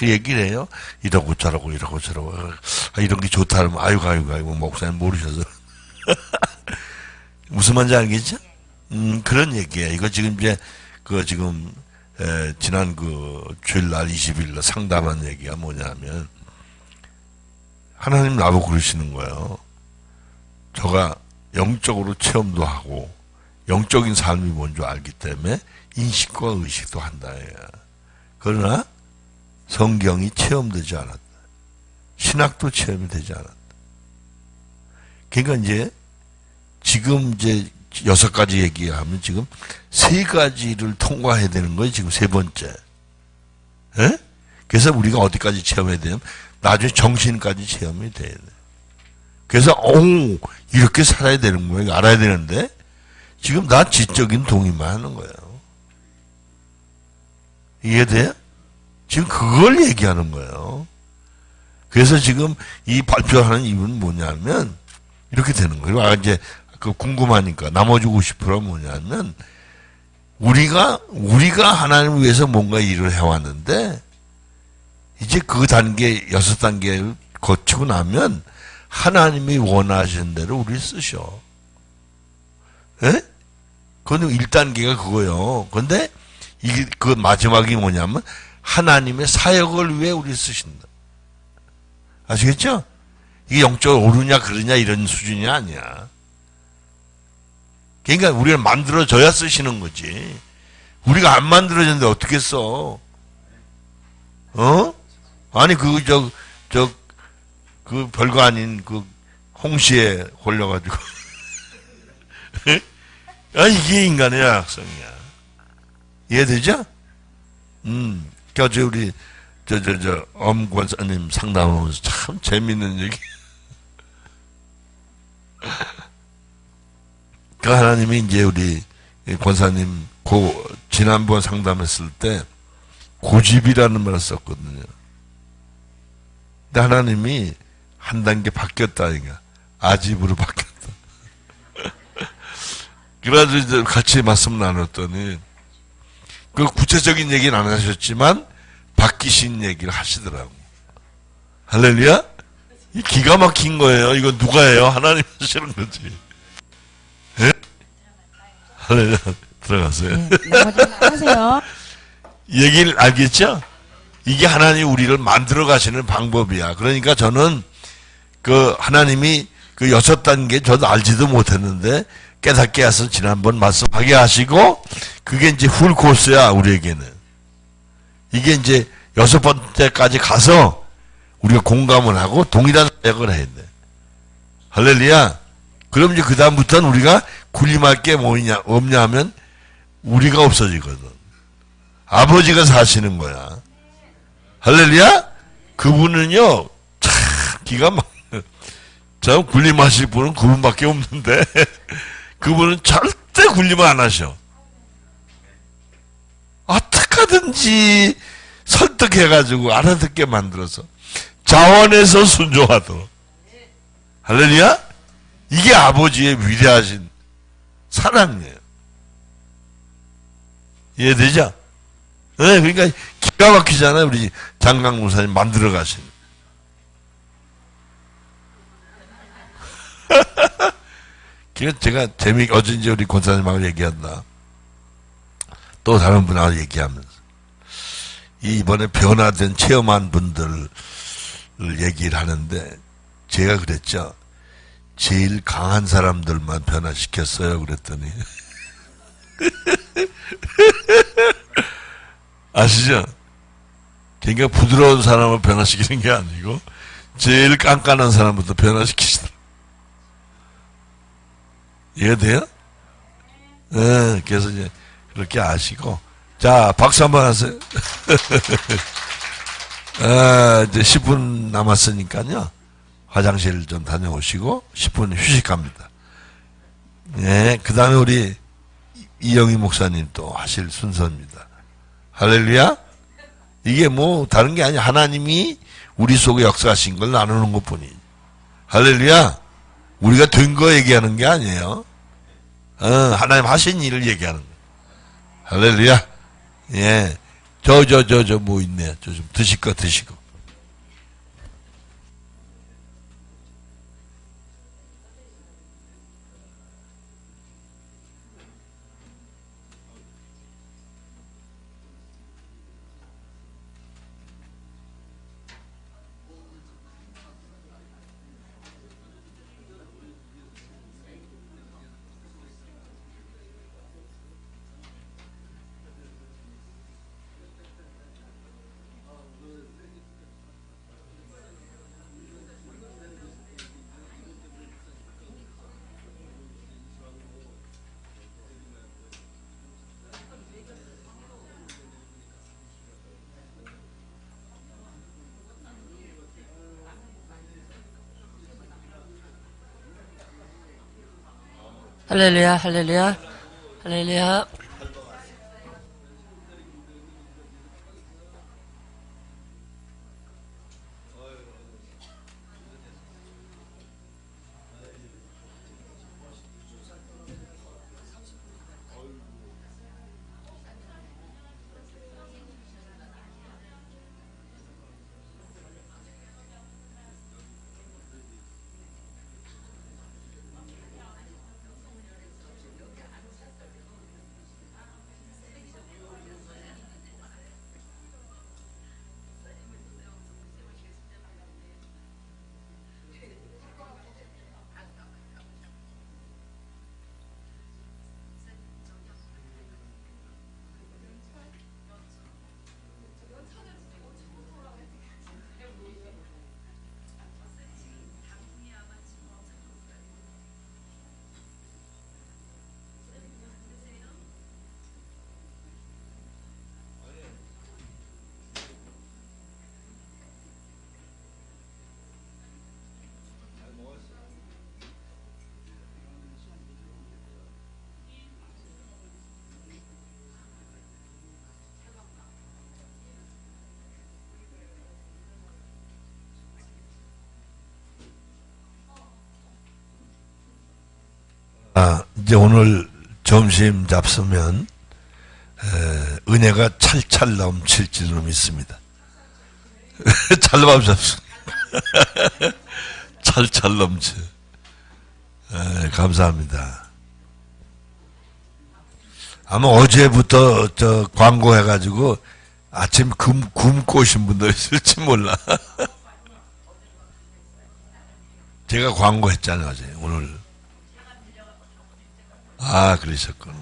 얘기를 해요. 이러고 저러고 이러고 저러고. 아, 이런 게 좋다 그러면 아이고 목사님 모르셔서. 무슨 말인지 알겠죠? 그런 얘기예요. 이거 지금 이제 그 지금 지난 그 주일날 20일날 상담한 얘기가 뭐냐면 하나님 나보고 그러시는 거예요. 저가 영적으로 체험도 하고 영적인 삶이 뭔지 알기 때문에 인식과 의식도 한다. 그러나 성경이 체험되지 않았다. 신학도 체험이 되지 않았다. 그러니까 이제 지금 이제 6가지 얘기하면 지금 3가지를 통과해야 되는 거예요. 지금 3번째. 에? 그래서 우리가 어디까지 체험해야 되냐면 나중에 정신까지 체험이 돼야 돼. 그래서 이렇게 살아야 되는 거예요. 알아야 되는데 지금 나 지적인 동의만 하는 거예요. 이해돼요? 지금 그걸 얘기하는 거예요. 그래서 지금 이 발표하는 이유는 뭐냐면 이렇게 되는 거예요. 아, 이제 그 궁금하니까 나머지 50%가 뭐냐면 우리가 하나님을 위해서 뭔가 일을 해왔는데 이제 그 단계 6단계를 거치고 나면 하나님이 원하시는 대로 우리를 쓰셔. 예? 그건 1단계가 그거예요. 근데 이게 그 마지막이 뭐냐면 하나님의 사역을 위해 우리를 쓰신다. 아시겠죠? 이게 영적으로 옳으냐 그러냐 이런 수준이 아니야. 그러니까 우리를 만들어줘야 쓰시는 거지. 우리가 안 만들어졌는데 어떻게 써? 어? 아니 그 별거 아닌 그 홍시에 걸려가지고 아 이게 인간의 약성이야. 이해되죠? 그래서 우리 엄권사님 상담하면서 참 재밌는 얘기. 그 하나님이 이제 우리 권사님 지난번 상담했을 때 고집이라는 말을 썼거든요. 근데 하나님이 한 단계 바뀌었다, 이거. 아집으로 바뀌었다. 그래가지고 이제 같이 말씀 나눴더니, 그 구체적인 얘기는 안 하셨지만, 바뀌신 얘기를 하시더라고. 할렐루야? 이 기가 막힌 거예요. 이거 누가 해요? 하나님 하시는 거지. 예? 할렐루야. 들어가세요. 네, 나머지 하세요. 얘기를 알겠죠? 이게 하나님이 우리를 만들어 가시는 방법이야. 그러니까 저는 그 하나님이 그 6단계 저도 알지도 못했는데 깨닫게 해서 지난번 말씀하게 하시고 그게 이제 풀 코스야, 우리에게는. 이게 이제 6번째까지 가서 우리가 공감을 하고 동일한 사역을 해야 돼. 할렐루야. 그럼 이제 그다음부터는 우리가 군림할 게 뭐냐, 없냐 하면 우리가 없어지거든. 아버지가 사시는 거야. 할렐루야? 그분은요, 참, 기가 막, 참, 군림하실 분은 그분밖에 없는데, 그분은 절대 군림을 안 하셔. 어떡하든지 설득해가지고 알아듣게 만들어서, 자원해서 순종하도록. 할렐루야? 이게 아버지의 위대하신 사랑이에요. 이해되죠? 네, 그러니까 기가 막히잖아요. 우리 장강 목사님 만들어 가신. 그래서 제가 어제 이제 우리 권사님하고 얘기한다. 또 다른 분하고 얘기하면서. 이번에 변화된 체험한 분들을 얘기를 하는데, 제가 그랬죠. 제일 강한 사람들만 변화시켰어요. 그랬더니. 아시죠? 그러니까 부드러운 사람을 변화시키는 게 아니고 제일 깐깐한 사람부터 변화시키시더라. 이해돼요? 네, 그래서 이제 그렇게 아시고, 자, 박수 한번 하세요. 이제 10분 남았으니까요. 화장실 좀 다녀오시고 10분 휴식합니다. 네, 그 다음에 우리 이영희 목사님 또 하실 순서입니다. 할렐루야. 이게 뭐 다른 게 아니야. 하나님이 우리 속에 역사하신 걸 나누는 것뿐이지. 할렐루야. 우리가 된 거 얘기하는 게 아니에요. 하나님 하신 일을 얘기하는 거예요. 할렐루야. 예. 뭐 있네. 저 좀 드실 거 드시고. 할렐루야, 할렐루야, 할렐루야. 이제 오늘 점심 잡수면 은혜가 찰찰 넘칠 줄로 믿습니다. 찰밥 잡수. 찰찰 넘쳐. 감사합니다. 아마 어제부터 저 광고해가지고 아침 굶고 오신 분도 있을지 몰라. 제가 광고했잖아요, 어제. 오늘. 아, 그러셨구나.